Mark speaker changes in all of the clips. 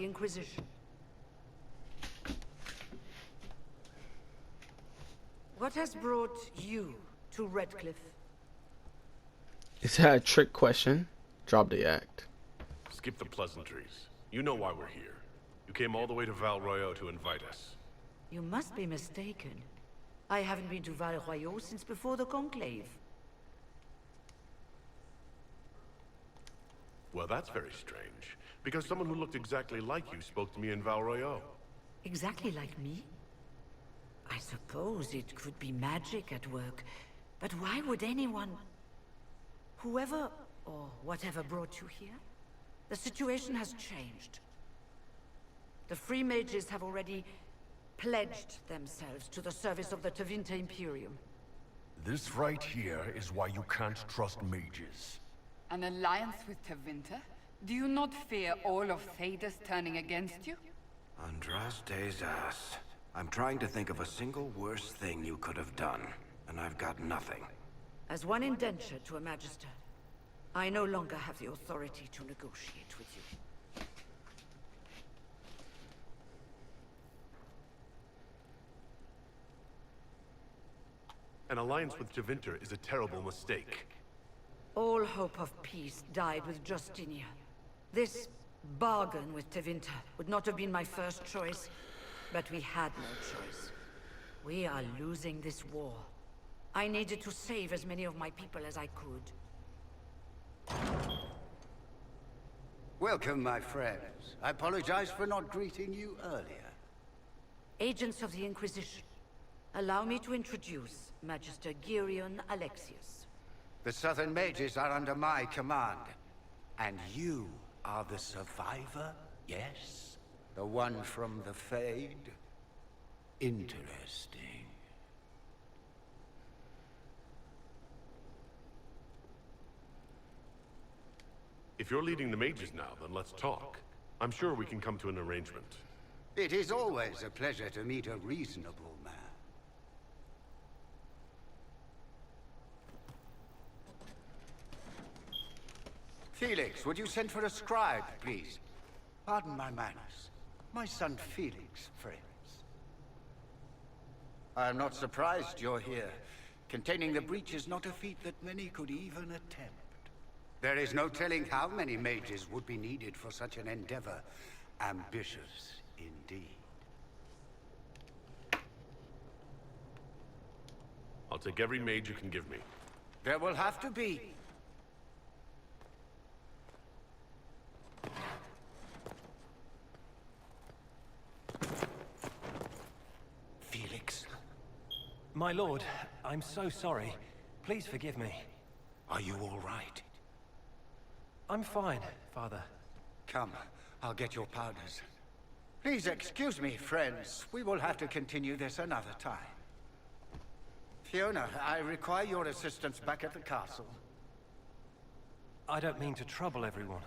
Speaker 1: the Inquisition. What has brought you to Redcliffe?
Speaker 2: Is that a trick question? Drop the act.
Speaker 3: Skip the pleasantries. You know why we're here. You came all the way to Val Royeaux to invite us.
Speaker 1: You must be mistaken. I haven't been to Val Royeaux since before the Conclave.
Speaker 3: Well, that's very strange. Because someone who looked exactly like you spoke to me in Val Royeaux.
Speaker 1: Exactly like me? I suppose it could be magic at work, but why would anyone... Whoever or whatever brought you here? The situation has changed. The free mages have already pledged themselves to the service of the Tevinter Imperium.
Speaker 4: This right here is why you can't trust mages.
Speaker 5: An alliance with Tevinter? Do you not fear all of Thedas turning against you?
Speaker 6: Andraste's ass. I'm trying to think of a single worse thing you could have done, and I've got nothing.
Speaker 1: As one indenture to a Magister, I no longer have the authority to negotiate with you.
Speaker 3: An alliance with Tevinter is a terrible mistake.
Speaker 1: All hope of peace died with Justinia. This bargain with Tevinter would not have been my first choice, but we had no choice. We are losing this war. I needed to save as many of my people as I could.
Speaker 7: Welcome, my friends. I apologize for not greeting you earlier.
Speaker 1: Agents of the Inquisition, allow me to introduce Magister Girion Alexius.
Speaker 7: The Southern Mages are under my command. And you are the survivor, yes? The one from the Fade? Interesting.
Speaker 3: If you're leading the mages now, then let's talk. I'm sure we can come to an arrangement.
Speaker 7: It is always a pleasure to meet a reasonable man. Felix, would you send for a scribe, please? Pardon my manners. My son Felix, friends. I am not surprised you're here. Containing the breach is not a feat that many could even attempt. There is no telling how many mages would be needed for such an endeavor. Ambitious, indeed.
Speaker 3: I'll take every mage you can give me.
Speaker 7: There will have to be. Felix.
Speaker 8: My lord, I'm so sorry. Please forgive me.
Speaker 7: Are you all right?
Speaker 8: I'm fine, Father.
Speaker 7: Come, I'll get your powders. Please excuse me, friends. We will have to continue this another time. Fiona, I require your assistance back at the castle.
Speaker 8: I don't mean to trouble everyone.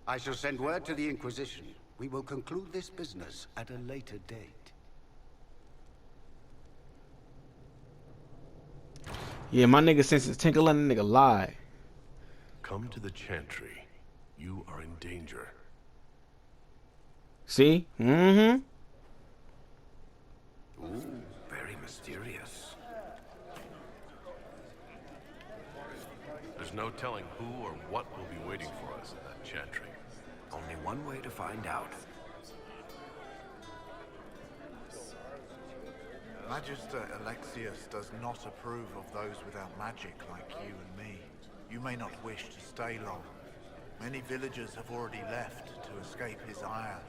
Speaker 7: I shall send word to the Inquisition. We will conclude this business at a later date.
Speaker 2: Yeah, my nigga senses tinkle and the nigga lie.
Speaker 3: Come to the Chantry. You are in danger.
Speaker 2: See? Mm-hmm.
Speaker 6: Ooh, very mysterious.
Speaker 3: There's no telling who or what will be waiting for us in that Chantry.
Speaker 6: Only one way to find out.
Speaker 9: Magister Alexius does not approve of those without magic like you and me. You may not wish to stay long. Many villagers have already left to escape his ire.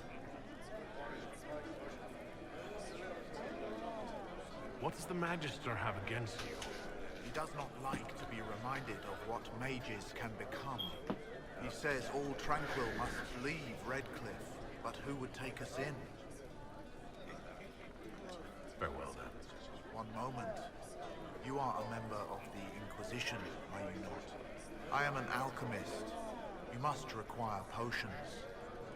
Speaker 3: What does the Magister have against you?
Speaker 9: He does not like to be reminded of what mages can become. He says all tranquil must leave Redcliffe, but who would take us in?
Speaker 3: Farewell then.
Speaker 9: One moment. You are a member of the Inquisition, are you not? I am an alchemist. You must require potions.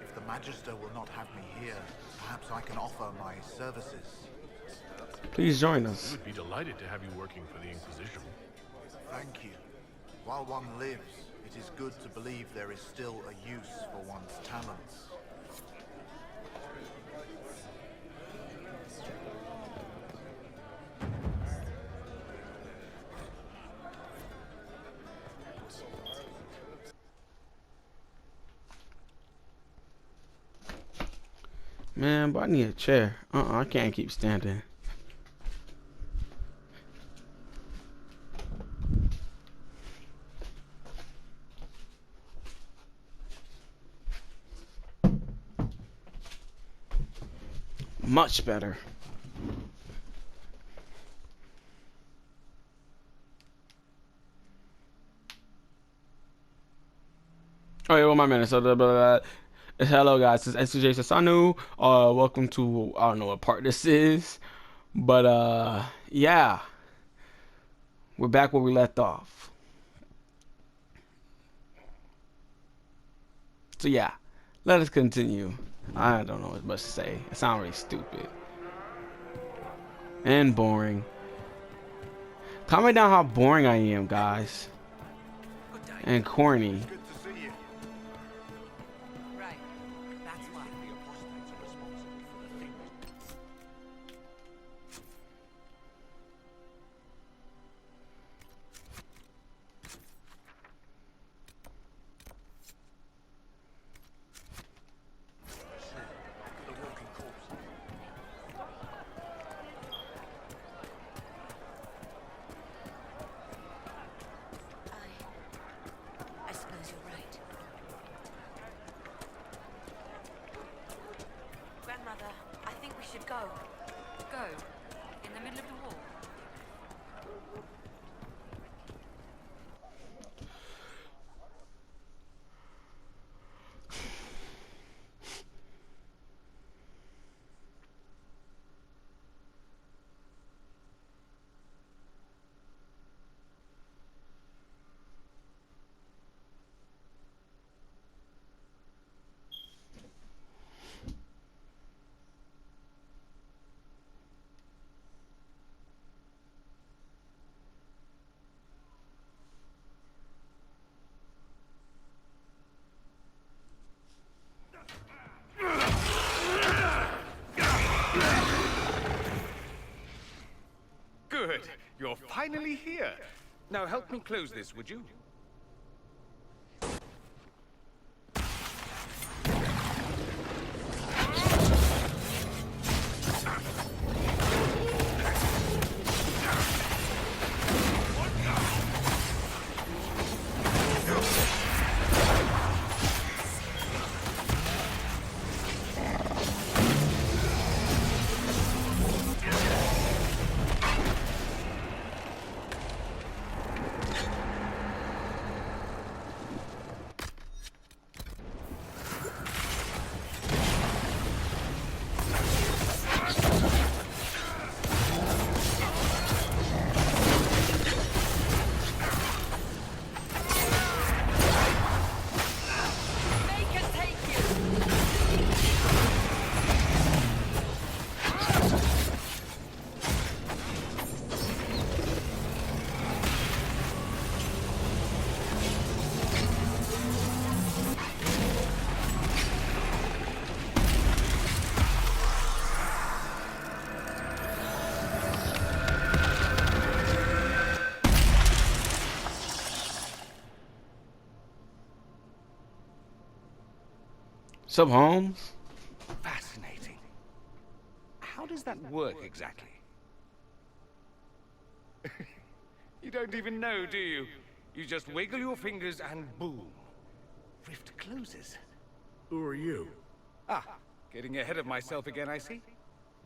Speaker 9: If the Magister will not have me here, perhaps I can offer my services.
Speaker 2: Please join
Speaker 3: We
Speaker 2: us.
Speaker 3: would be delighted to have you working for the Inquisition.
Speaker 9: Thank you. While one lives, It is good to believe there is still a use for one's talents.
Speaker 2: Man, but I need a chair. I can't keep standing. Much better. Oh yeah, well, my minute. So hello guys, this is SJ Sasanu. Welcome to, I don't know what part this is, but yeah, we're back where we left off. So yeah, let us continue. I don't know what much to say. It sounds really stupid and boring. Comment down how boring I am, guys, and corny.
Speaker 1: Right. That's why. I suppose you're right. Grandmother, I think we should go.
Speaker 5: Go. In the middle of the wall.
Speaker 7: Good. You're finally here. Now help me close this, would you?
Speaker 2: Sup, Holmes?
Speaker 7: Fascinating. How does that work exactly? You don't even know, do you? You just wiggle your fingers and boom. Rift closes.
Speaker 3: Who are you?
Speaker 7: Ah, getting ahead of myself again, I see.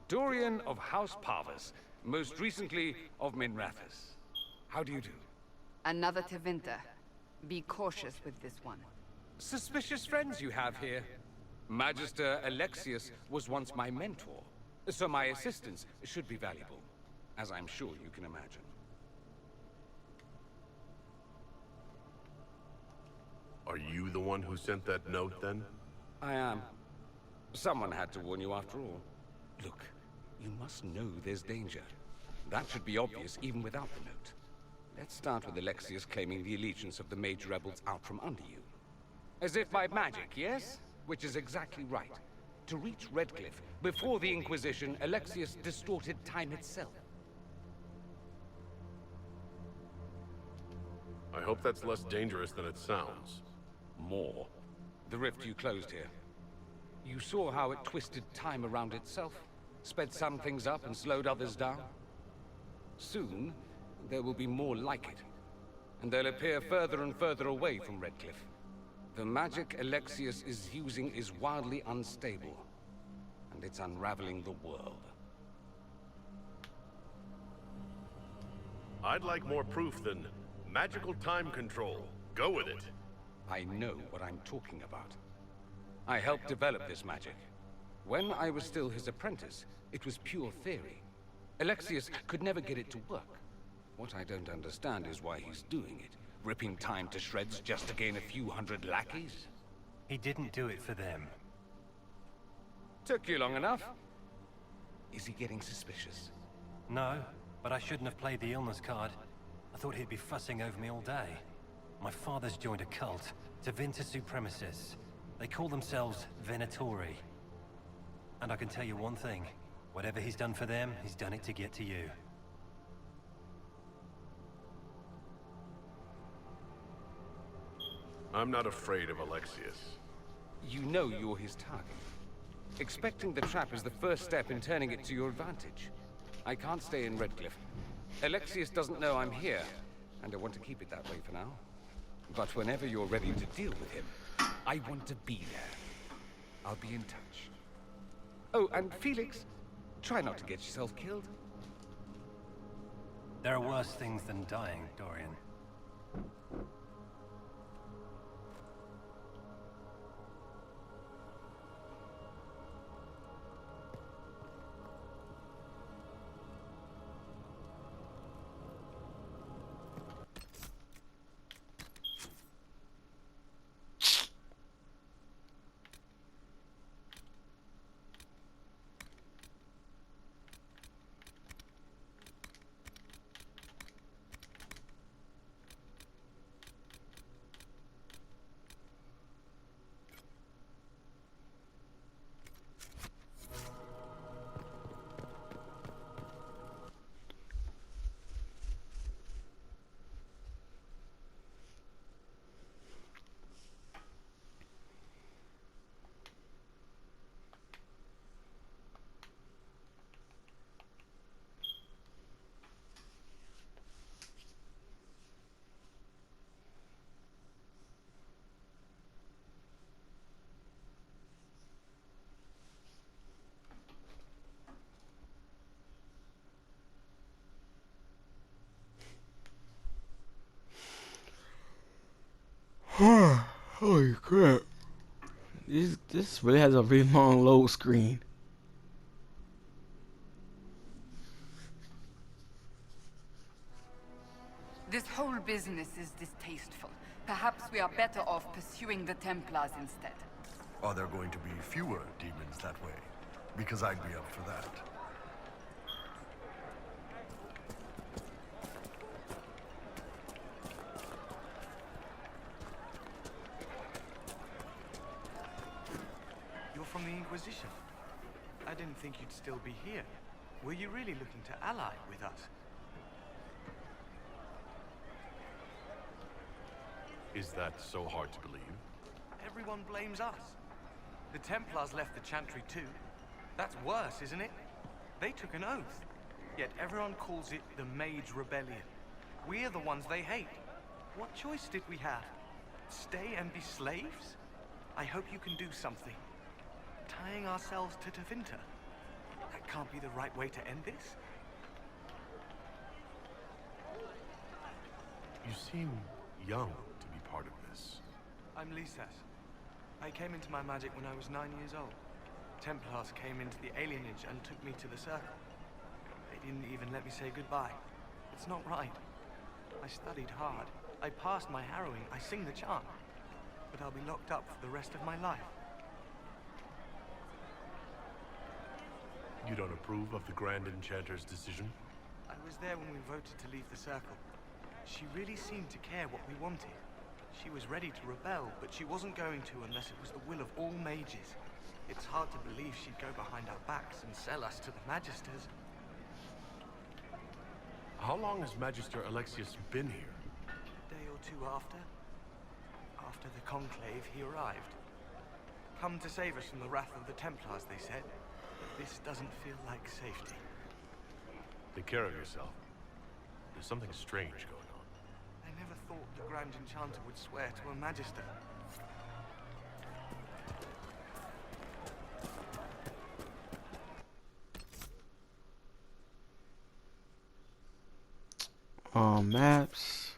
Speaker 7: Dorian of House Parvus, most recently of Minrathous. How do you do?
Speaker 5: Another Tevinter. Be cautious with this one.
Speaker 7: Suspicious friends you have here. Magister Alexius was once my mentor, so my assistance should be valuable, as I'm sure you can imagine.
Speaker 3: Are you the one who sent that note, then?
Speaker 7: I am. Someone had to warn you after all. Look, you must know there's danger. That should be obvious even without the note.
Speaker 10: Let's start with Alexius claiming the allegiance of the mage rebels out from under you. As if by magic, yes? Which is exactly right. To reach Redcliffe, before the Inquisition, Alexius distorted time itself.
Speaker 3: I hope that's less dangerous than it sounds.
Speaker 10: More. The rift you closed here. You saw how it twisted time around itself, sped some things up and slowed others down. Soon, there will be more like it, and they'll appear further and further away from Redcliffe. The magic Alexius is using is wildly unstable, and it's unraveling the world.
Speaker 3: I'd like more proof than magical time control. Go with it.
Speaker 10: I know what I'm talking about. I helped develop this magic. When I was still his apprentice, it was pure theory. Alexius could never get it to work. What I don't understand is why he's doing it. Ripping time to shreds just to gain a few hundred lackeys?
Speaker 8: He didn't do it for them.
Speaker 10: Took you long enough. Is he getting suspicious?
Speaker 8: No, but I shouldn't have played the illness card. I thought he'd be fussing over me all day. My father's joined a cult, Tevinter Supremacists. They call themselves Venatori. And I can tell you one thing. Whatever he's done for them, he's done it to get to you.
Speaker 3: I'm not afraid of Alexius.
Speaker 10: You know you're his target. Expecting the trap is the first step in turning it to your advantage. I can't stay in Redcliffe. Alexius doesn't know I'm here, and I want to keep it that way for now. But whenever you're ready to deal with him, I want to be there. I'll be in touch. Oh, and Felix, try not to get yourself killed.
Speaker 8: There are worse things than dying, Dorian.
Speaker 2: Holy crap. This really has a really long load screen.
Speaker 5: This whole business is distasteful. Perhaps we are better off pursuing the Templars instead.
Speaker 4: Are there going to be fewer demons that way? Because I'd be up for that.
Speaker 11: You're from the Inquisition. I didn't think you'd still be here. Were you really looking to ally with us?
Speaker 3: Is that so hard to believe?
Speaker 11: Everyone blames us. The Templars left the Chantry too. That's worse, isn't it? They took an oath. Yet everyone calls it the Mage Rebellion. We're the ones they hate. What choice did we have? Stay and be slaves? I hope you can do something. Tying ourselves to Tevinter. That can't be the right way to end this.
Speaker 3: You seem young to be part of this.
Speaker 11: I'm Lisas. I came into my magic when I was 9 years old. Templars came into the alienage and took me to the Circle. They didn't even let me say goodbye. It's not right. I studied hard. I passed my harrowing. I sing the chant. But I'll be locked up for the rest of my life.
Speaker 3: You don't approve of the Grand Enchanter's decision?
Speaker 11: I was there when we voted to leave the Circle. She really seemed to care what we wanted. She was ready to rebel, but she wasn't going to unless it was the will of all mages. It's hard to believe she'd go behind our backs and sell us to the Magisters.
Speaker 3: How long has Magister Alexius been here?
Speaker 11: A day or two after. After the Conclave, he arrived. Come to save us from the wrath of the Templars, they said. But this doesn't feel like safety.
Speaker 3: Take care of yourself. There's something strange going on.
Speaker 11: I never thought the Grand Enchanter would swear to a Magister.
Speaker 2: Maps.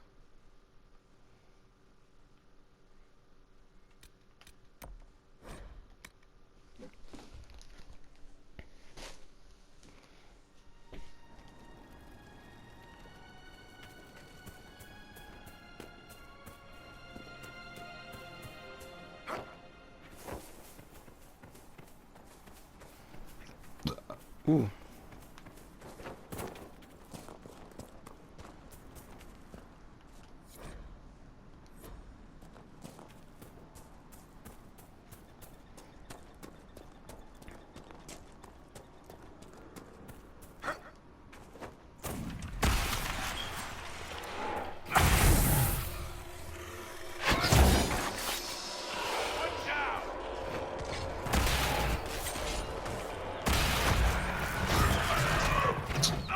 Speaker 2: Ooh.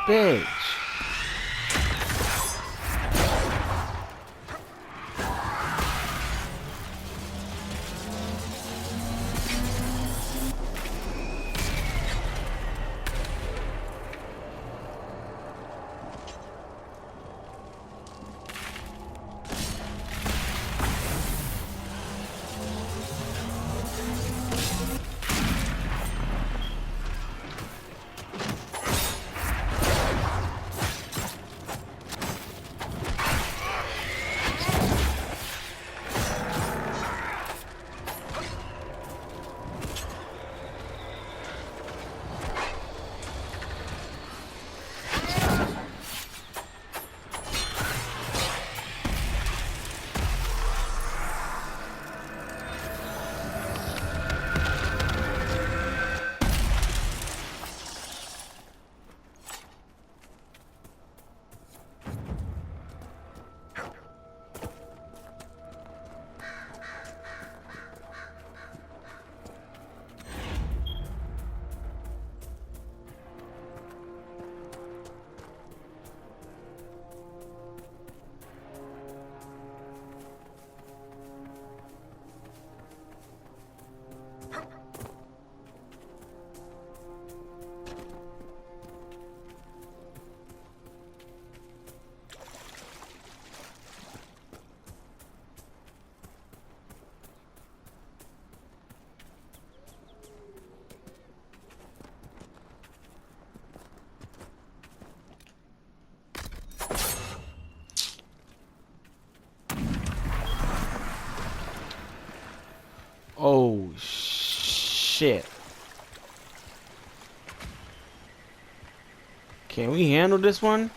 Speaker 2: Bitch. Oh shit. Can we handle this one?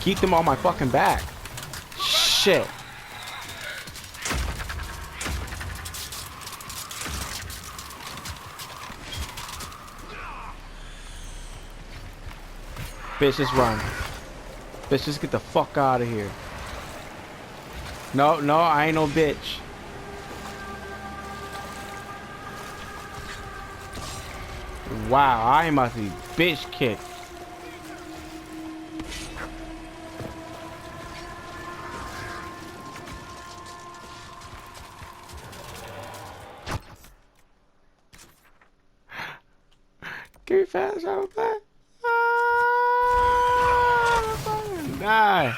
Speaker 2: Keep them on my fucking back. Shit. Bitch, just run. Bitch, just get the fuck out of here. No, I ain't no bitch. Wow, I am about to be bitch kicked. Can we fast out that? Die.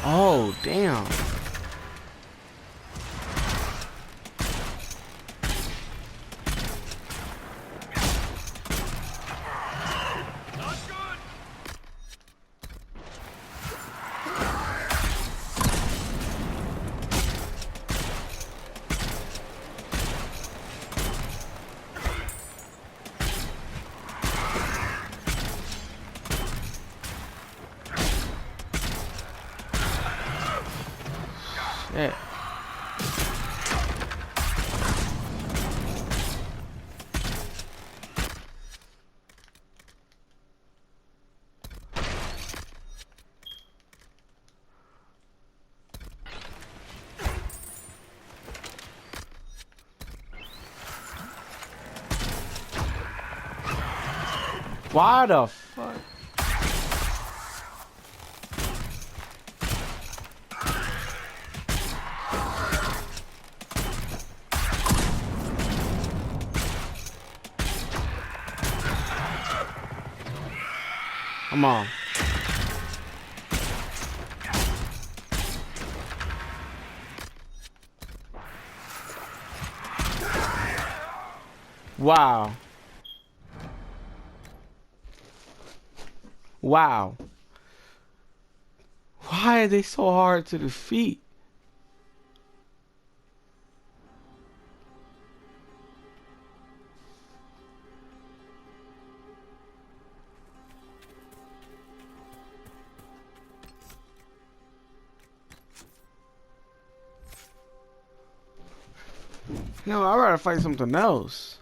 Speaker 2: Oh, damn. shit. Why the fuck? Come on. Wow. Wow. Why are they so hard to defeat? No, I'd rather fight something else.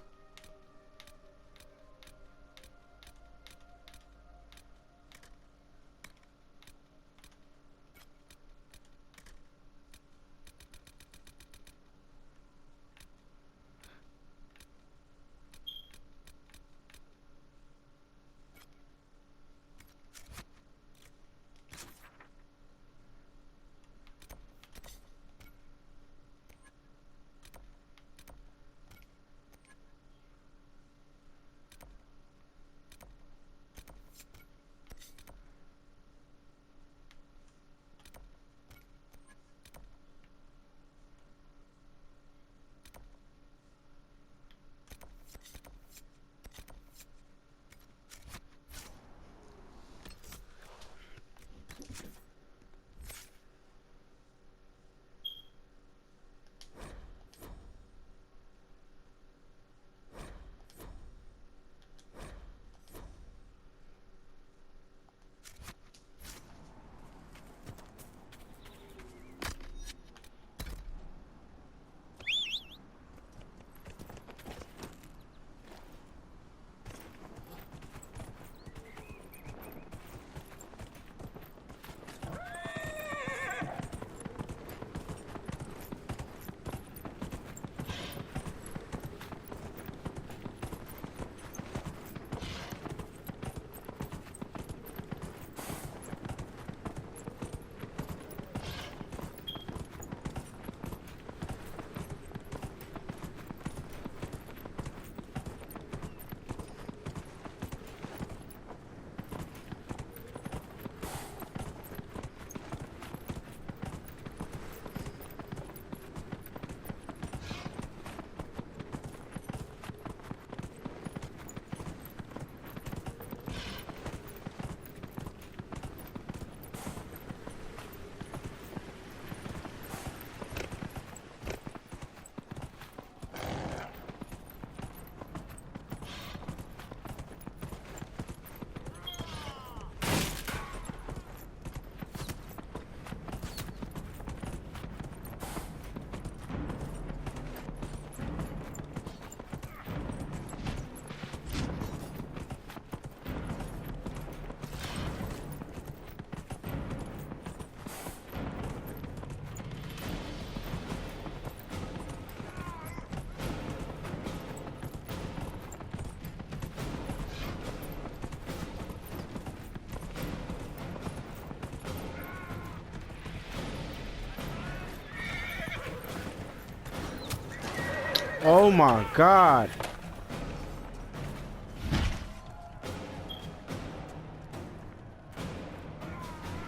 Speaker 2: Oh my God.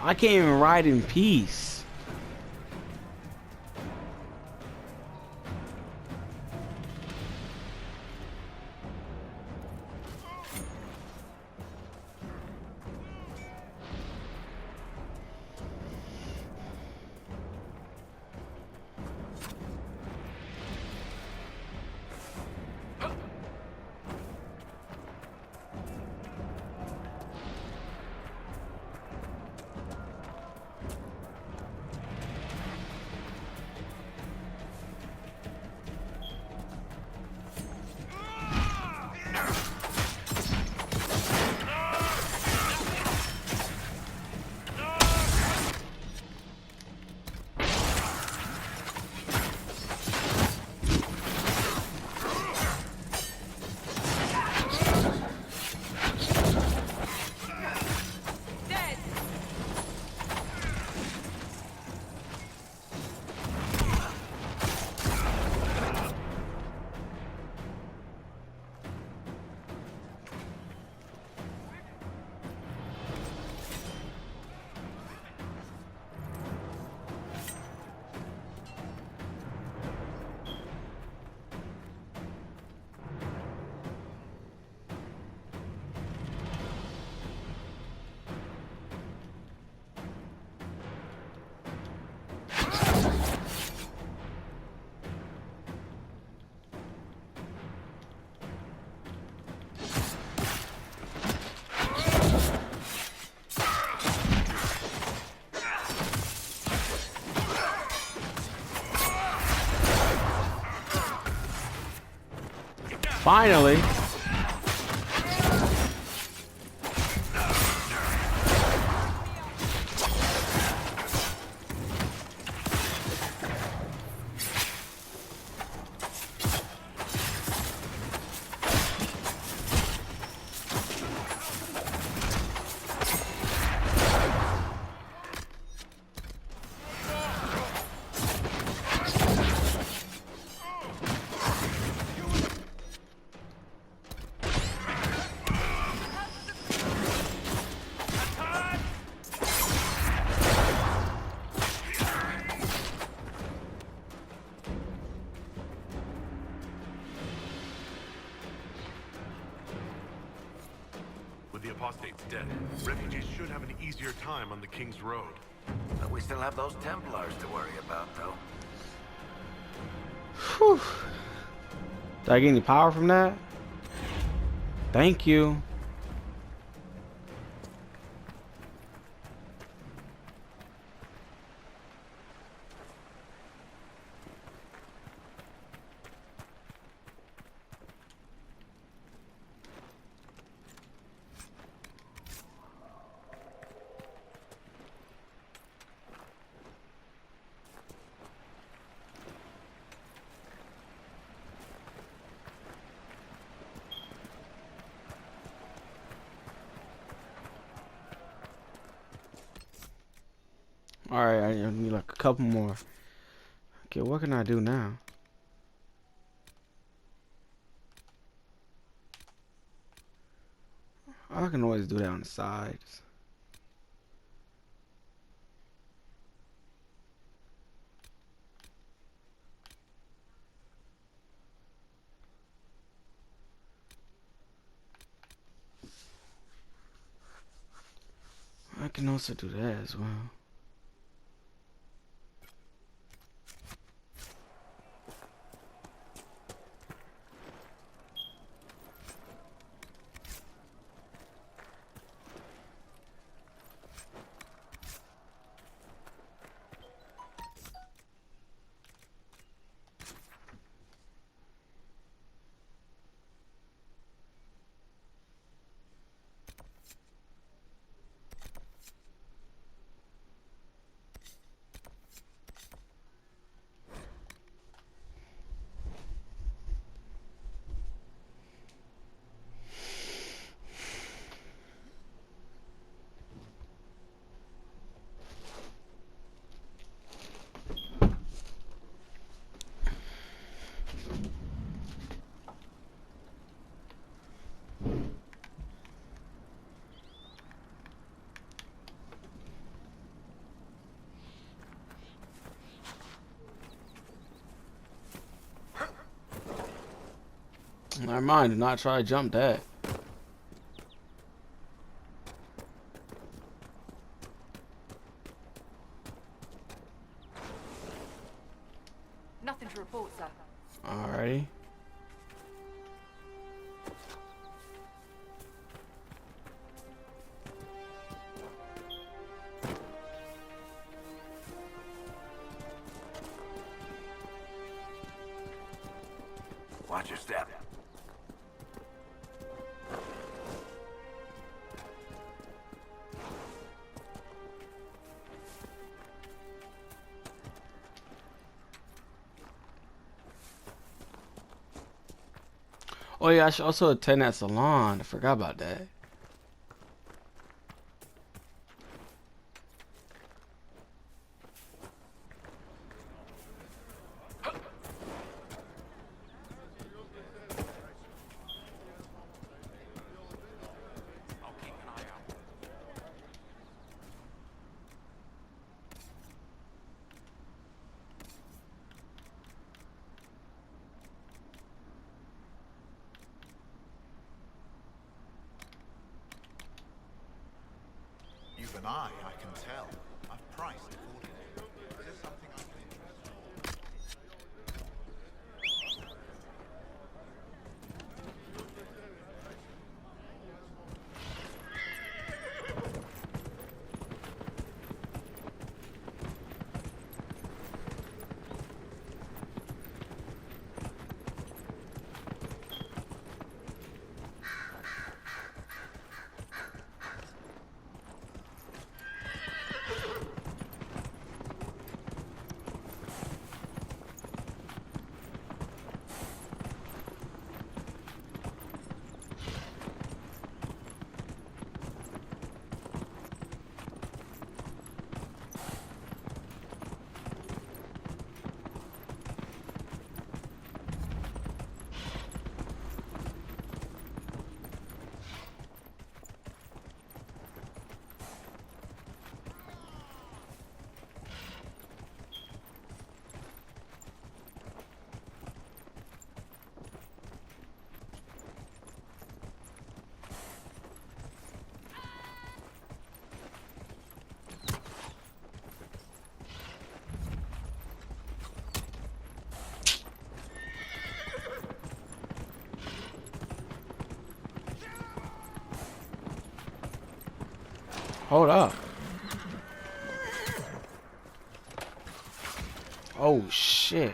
Speaker 2: I can't even ride in peace. Finally.
Speaker 3: With the apostates dead, refugees should have an easier time on the King's Road.
Speaker 6: But we still have those Templars to worry about, though.
Speaker 2: Whew. Did I get any power from that? Thank you. Alright, I need like a couple more. Okay, what can I do now? I can always do that on the sides. I can also do that as well. Never mind, do not try to jump that.
Speaker 5: Nothing to report, sir.
Speaker 2: Alrighty.
Speaker 6: Watch your step.
Speaker 2: Oh yeah, I should also attend that salon. I forgot about that.
Speaker 9: Even I can tell. I've priced accordingly. Is there something I can interest
Speaker 2: Hold up. Oh shit.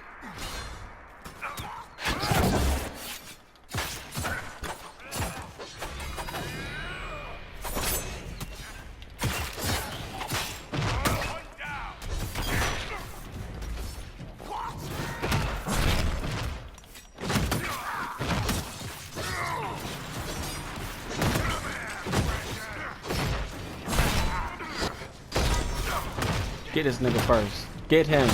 Speaker 2: Get this nigga first. Get him.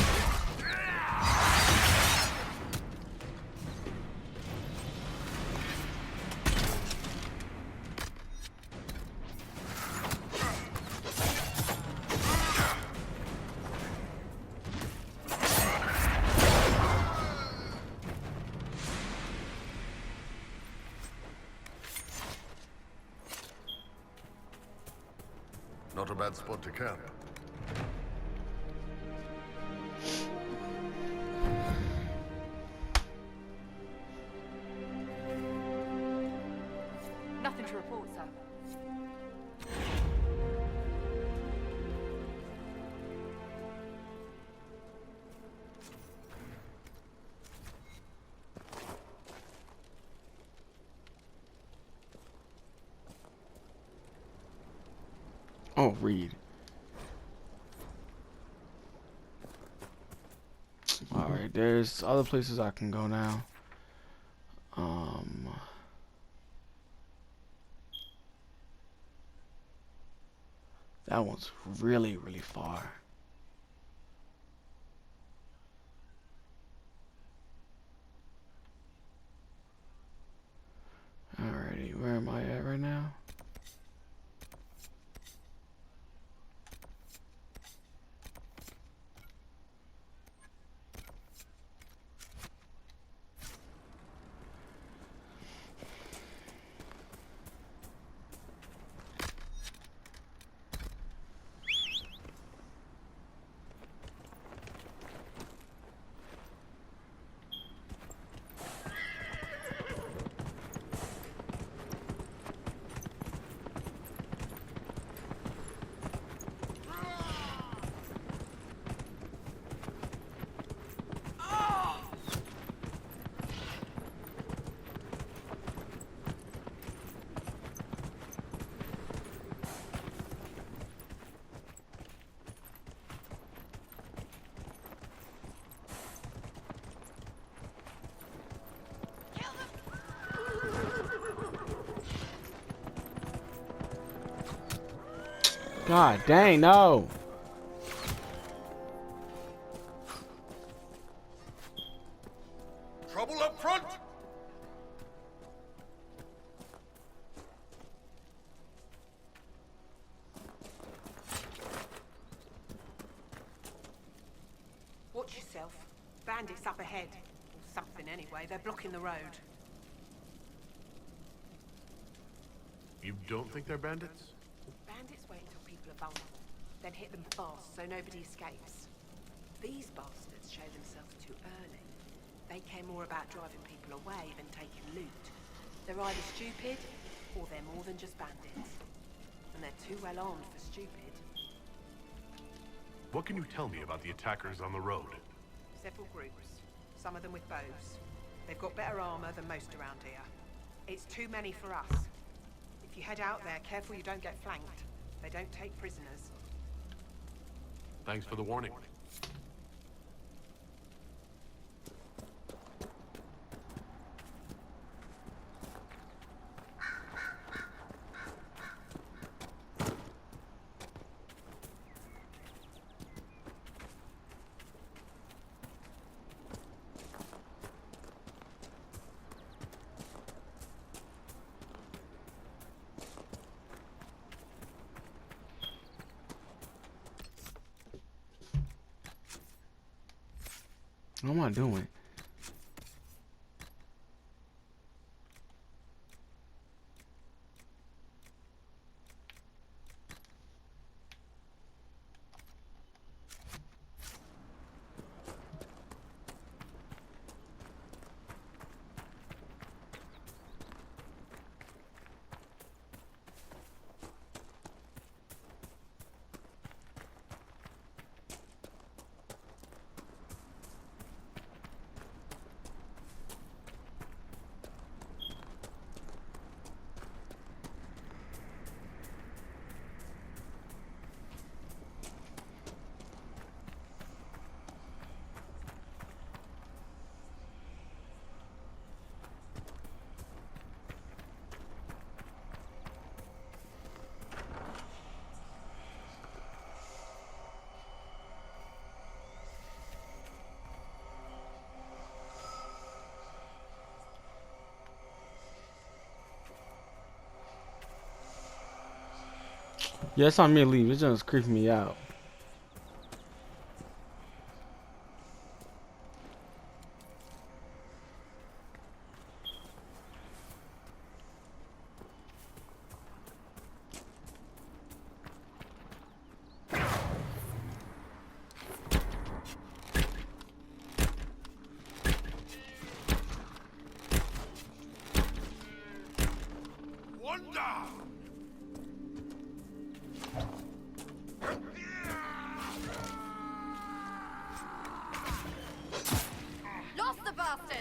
Speaker 3: Not a bad spot to camp.
Speaker 5: Nothing to report, sir.
Speaker 2: Oh, read. Alright, there's other places I can go now. That one's really, really far. Alrighty, where am I at right now? God dang, no.
Speaker 4: Trouble up front!
Speaker 12: Watch yourself. Bandits up ahead. Or something anyway. They're blocking the road.
Speaker 3: You don't think they're bandits?
Speaker 12: Bandits wait until people are vulnerable, then hit them fast so nobody escapes. These bastards show themselves too early. They care more about driving people away than taking loot. They're either stupid, or they're more than just bandits. And they're too well armed for stupid.
Speaker 3: What can you tell me about the attackers on the road?
Speaker 12: Several groups, some of them with bows. They've got better armor than most around here. It's too many for us. If you head out there, careful you don't get flanked. They don't take prisoners.
Speaker 3: Thanks for the warning.
Speaker 2: What am I doing? Yeah, it's on me to leave. It's just creeping me out.
Speaker 13: Lost the bastard!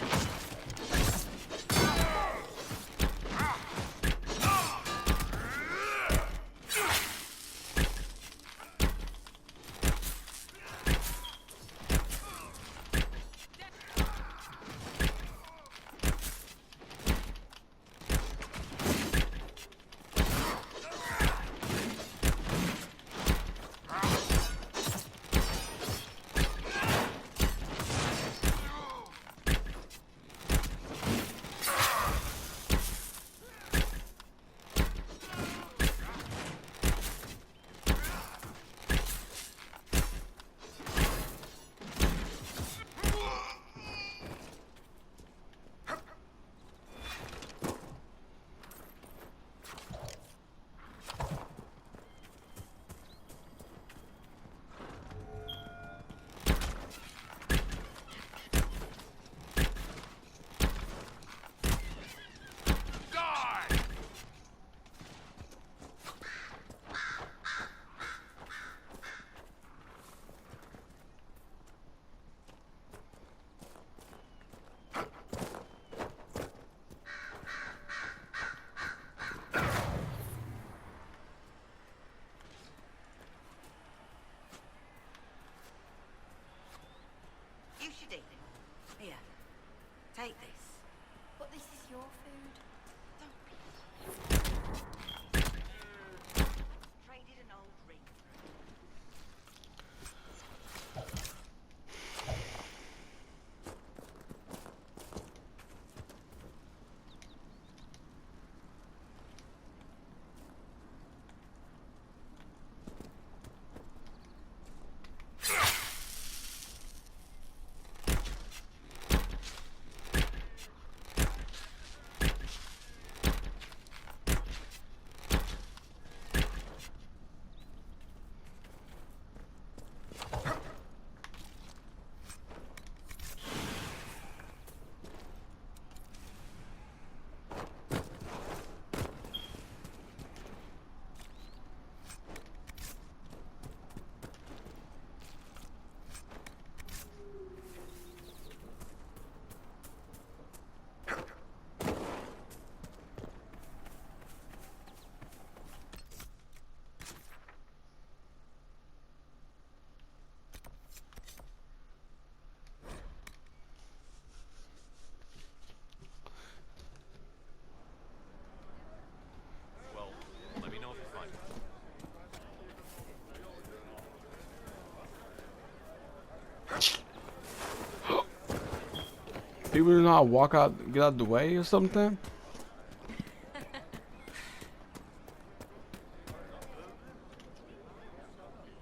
Speaker 2: People do not walk out, get out the way or something.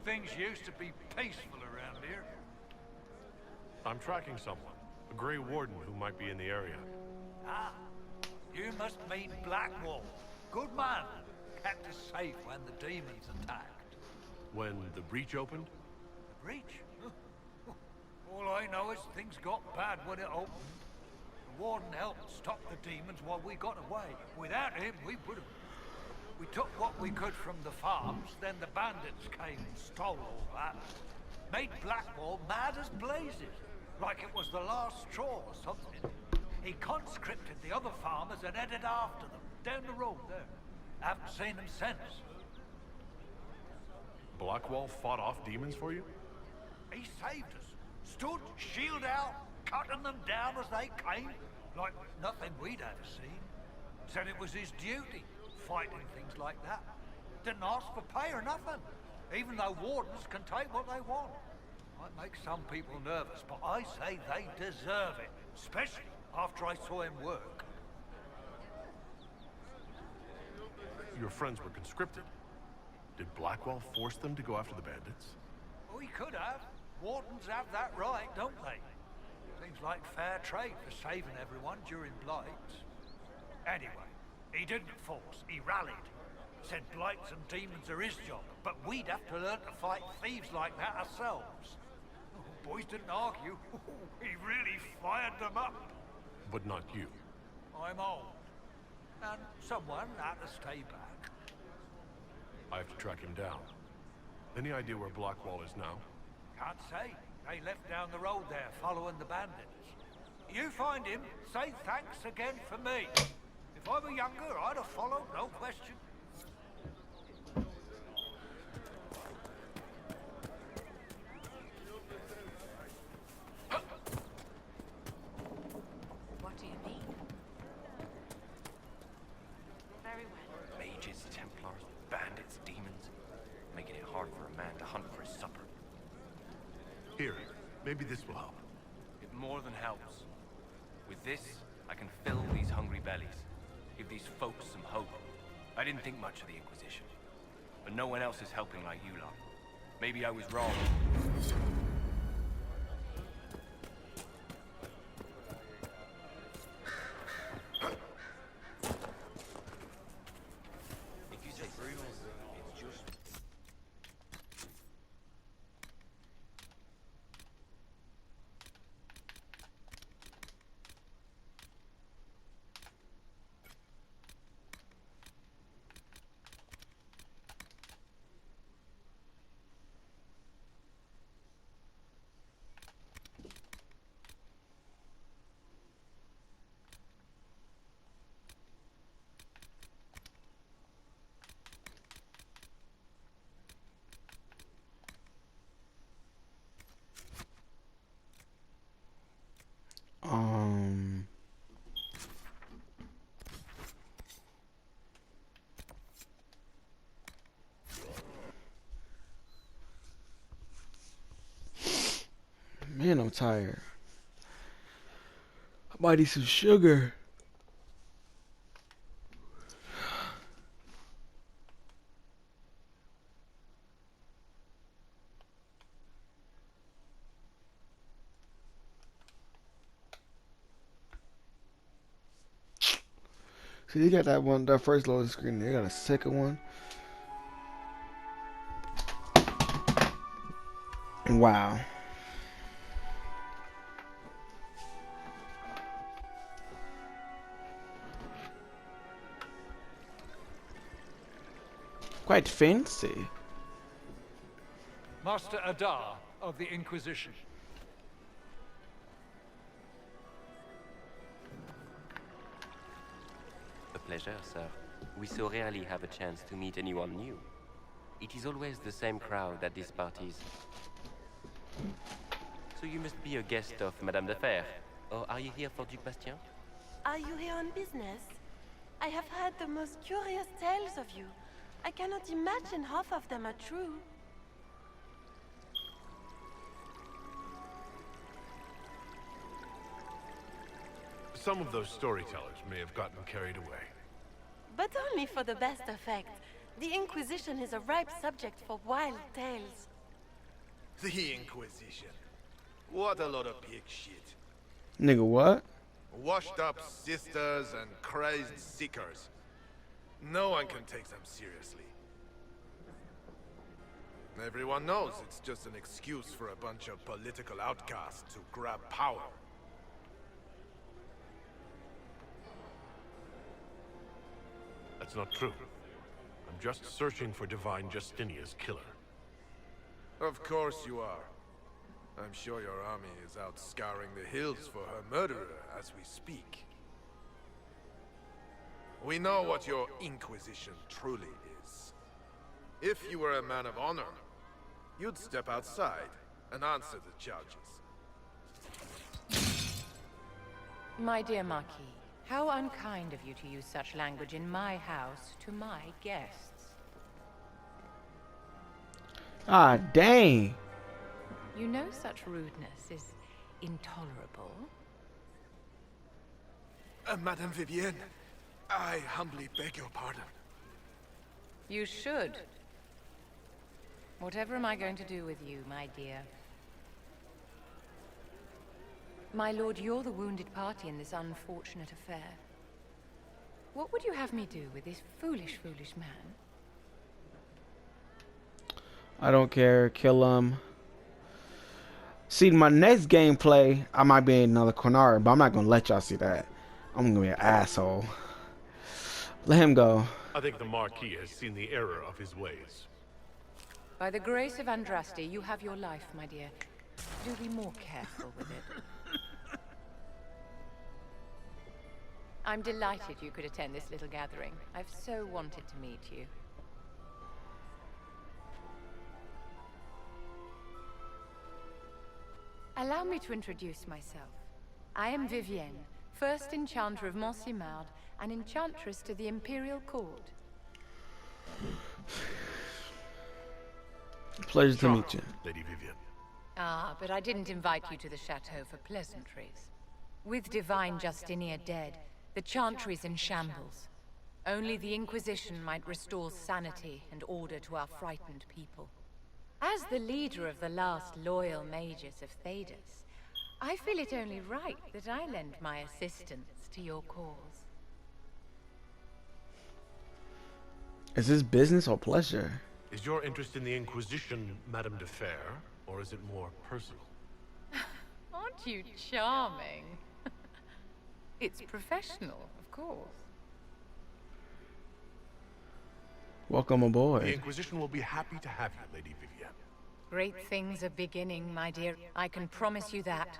Speaker 14: Things used to be peaceful around here.
Speaker 3: I'm tracking someone. A Grey Warden who might be in the area.
Speaker 14: Ah, you must mean Blackwall. Good man. Kept us safe when the demons attacked.
Speaker 3: When the breach opened?
Speaker 14: The breach? All I know is things got bad when it opened. The Warden helped stop the demons while we got away. Without him, we would have... We took what we could from the farms, then the bandits came and stole all that. Made Blackwall mad as blazes, like it was the last straw or something. He conscripted the other farmers and headed after them, down the road there. Haven't seen him since.
Speaker 3: Blackwall fought off demons for you?
Speaker 14: He saved us. Stood, shield out, cutting them down as they came, like nothing we'd ever seen. Said it was his duty, fighting things like that. Didn't ask for pay or nothing, even though wardens can take what they want. Might make some people nervous, but I say they deserve it, especially after I saw him work.
Speaker 3: Your friends were conscripted. Did Blackwall force them to go after the bandits?
Speaker 14: Oh, he could have. Wardens have that right, don't they? Seems like fair trade for saving everyone during blights. Anyway, he didn't force, he rallied. Said blights and demons are his job, but we'd have to learn to fight thieves like that ourselves. Oh, boys didn't argue. He really fired them up.
Speaker 3: But not you.
Speaker 14: I'm old. And someone had to stay back.
Speaker 3: I have to track him down. Any idea where Blackwall is now?
Speaker 14: Can't say. They left down the road there, following the bandits. You find him, say thanks again for me. If I were younger, I'd have followed, no question.
Speaker 12: What do you mean? Very well.
Speaker 15: Mages, Templars, bandits, demons. Making it hard for a man to hunt for his supper.
Speaker 3: Here, maybe this will help.
Speaker 15: It more than helps. With this, I can fill these hungry bellies. Give these folks some hope. I didn't think much of the Inquisition. But no one else is helping like you lot. Maybe I was wrong. If you say bruise, it's just...
Speaker 2: Man, I'm tired. I might need some sugar. See, they got that one, that first loading screen. They got a second one. Wow. Quite fancy.
Speaker 14: Master Adar of the Inquisition.
Speaker 15: A pleasure, sir. We so rarely have a chance to meet anyone new. It is always the same crowd at these parties. So you must be a guest of Madame de Fer. Or are you here for Duc Bastien?
Speaker 16: Are you here on business? I have heard the most curious tales of you. I cannot imagine half of them are true.
Speaker 3: some of those storytellers may have gotten carried away.
Speaker 16: But only for the best effect. The Inquisition is a ripe subject for wild tales.
Speaker 17: The Inquisition. What a lot of pig shit.
Speaker 2: Nigga, what?
Speaker 17: Washed up sisters and crazed seekers. No one can take them seriously. Everyone knows it's just an excuse for a bunch of political outcasts to grab power.
Speaker 3: That's not true. I'm just searching for Divine Justinia's killer.
Speaker 17: Of course you are. I'm sure your army is out scouring the hills for her murderer as we speak. We know what your Inquisition truly is. If you were a man of honor, you'd step outside and answer the charges.
Speaker 18: My dear Marquis, how unkind of you to use such language in my house to my guests.
Speaker 2: Ah, dang.
Speaker 18: You know such rudeness is intolerable.
Speaker 17: Madame Vivienne, I humbly beg your pardon.
Speaker 18: You should. Whatever am I going to do with you, my dear? My lord, you're the wounded party in this unfortunate affair. What would you have me do with this foolish, foolish man?
Speaker 2: I don't care. Kill him. See, my next gameplay, I might be another qunari, but I'm not gonna let y'all see that. I'm gonna be an asshole. Let him go.
Speaker 3: I think the Marquis has seen the error of his ways.
Speaker 18: By the grace of Andraste, you have your life, my dear. Do be more careful with it. I'm delighted you could attend this little gathering. I've so wanted to meet you. Allow me to introduce myself. I am Vivienne, first Enchanter of Montsimard and Enchantress to the Imperial Court.
Speaker 2: Pleasure to meet you.
Speaker 3: Lady Vivienne.
Speaker 18: Ah, but I didn't invite you to the chateau for pleasantries. With Divine Justinia dead, the Chantry's in shambles. Only the Inquisition might restore sanity and order to our frightened people. As the leader of the last loyal mages of Thedas, I feel it only right that I lend my assistance to your cause.
Speaker 2: Is this business or pleasure?
Speaker 3: Is your interest in the Inquisition, Madame de Fer, or is it more personal?
Speaker 18: Aren't you charming? It's professional, of course.
Speaker 2: Welcome aboard.
Speaker 3: The Inquisition will be happy to have you, Lady Vivienne.
Speaker 18: Great things are beginning, my dear. I can promise you that.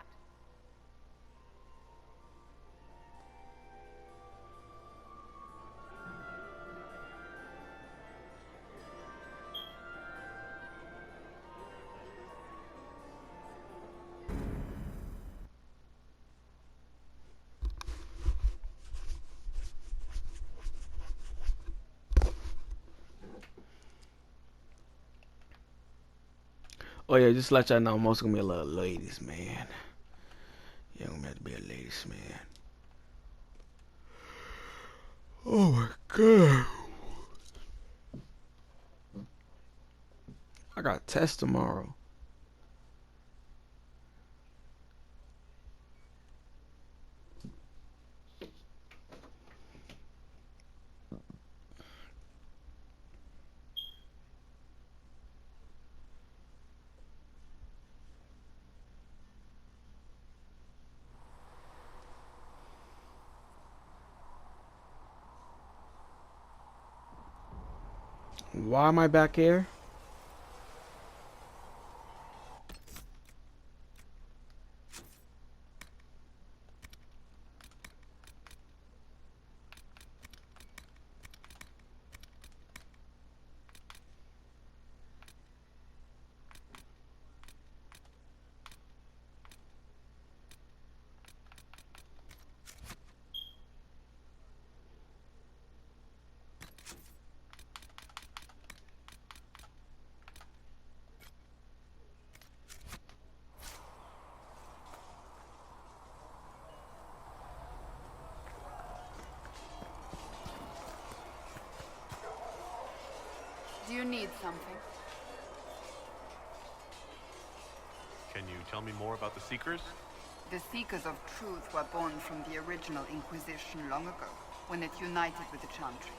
Speaker 2: Oh yeah, just to let y'all know, I'm also gonna be a little ladies man. Yeah, I'm gonna have to be a ladies man. Oh my god. I got a test tomorrow. Why am I back here?
Speaker 5: Do you need something?
Speaker 3: Can you tell me more about the Seekers?
Speaker 5: The Seekers of Truth were born from the original Inquisition long ago, when it united with the Chantry.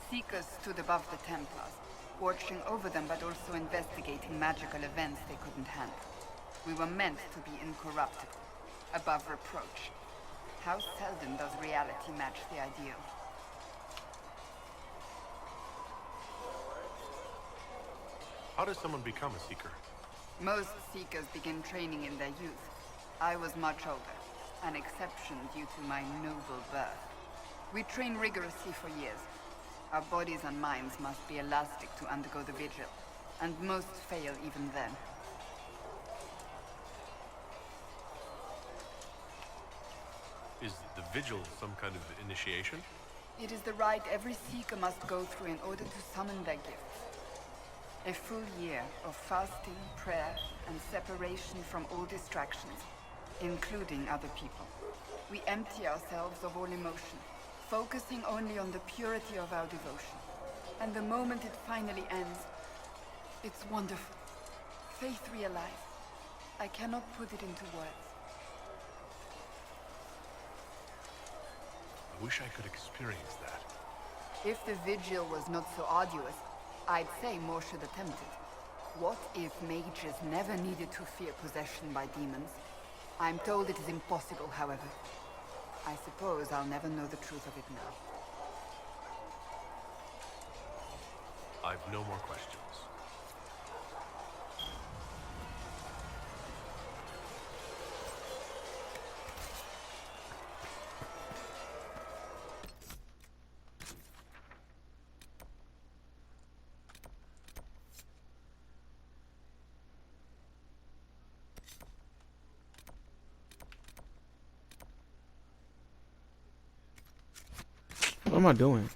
Speaker 5: Seekers stood above the Templars, watching over them but also investigating magical events they couldn't handle. We were meant to be incorruptible, above reproach. How seldom does reality match the ideal?
Speaker 3: How does someone become a Seeker?
Speaker 5: Most Seekers begin training in their youth. I was much older, an exception due to my noble birth. We train rigorously for years. Our bodies and minds must be elastic to undergo the vigil, and most fail even then.
Speaker 3: Is the Vigil some kind of initiation?
Speaker 5: It is the rite every Seeker must go through in order to summon their gifts. A full year of fasting, prayer, and separation from all distractions, including other people. We empty ourselves of all emotion, focusing only on the purity of our devotion. And the moment it finally ends, it's wonderful. Faith realized. I cannot put it into words.
Speaker 3: I wish I could experience that.
Speaker 5: If the vigil was not so arduous, I'd say more should attempt it. What if mages never needed to fear possession by demons? I'm told it is impossible, however. I suppose I'll never know the truth of it now.
Speaker 3: I've no more questions.
Speaker 2: What am I doing?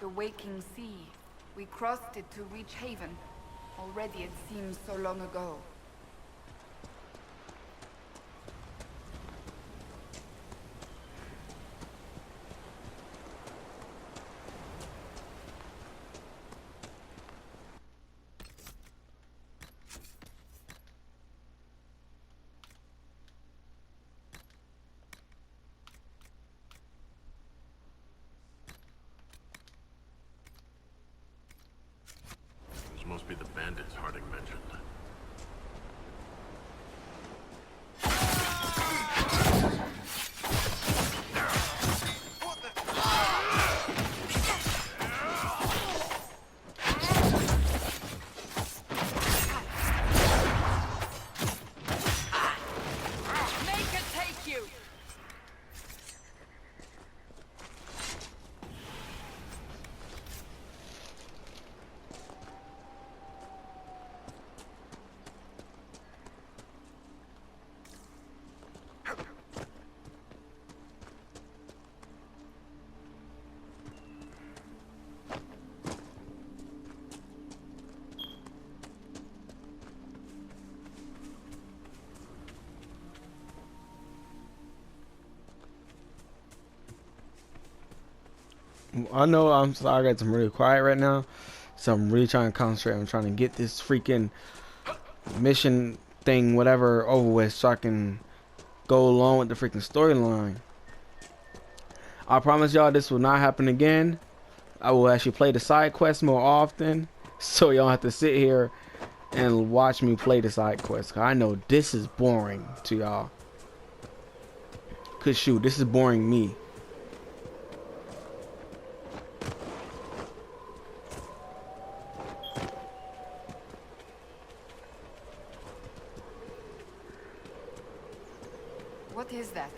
Speaker 5: The waking sea. We crossed it to reach Haven. Already it seems so long ago.
Speaker 3: Those must be the bandits Harding mentioned.
Speaker 2: I know I'm sorry, I got some really quiet right now, so I'm really trying to concentrate. I'm trying to get this freaking mission thing, whatever, over with, so I can go along with the freaking storyline. I promise y'all this will not happen again. I will actually play the side quests more often, so y'all have to sit here and watch me play the side quests. I know this is boring to y'all. Cause shoot, this is boring me.
Speaker 5: What is that?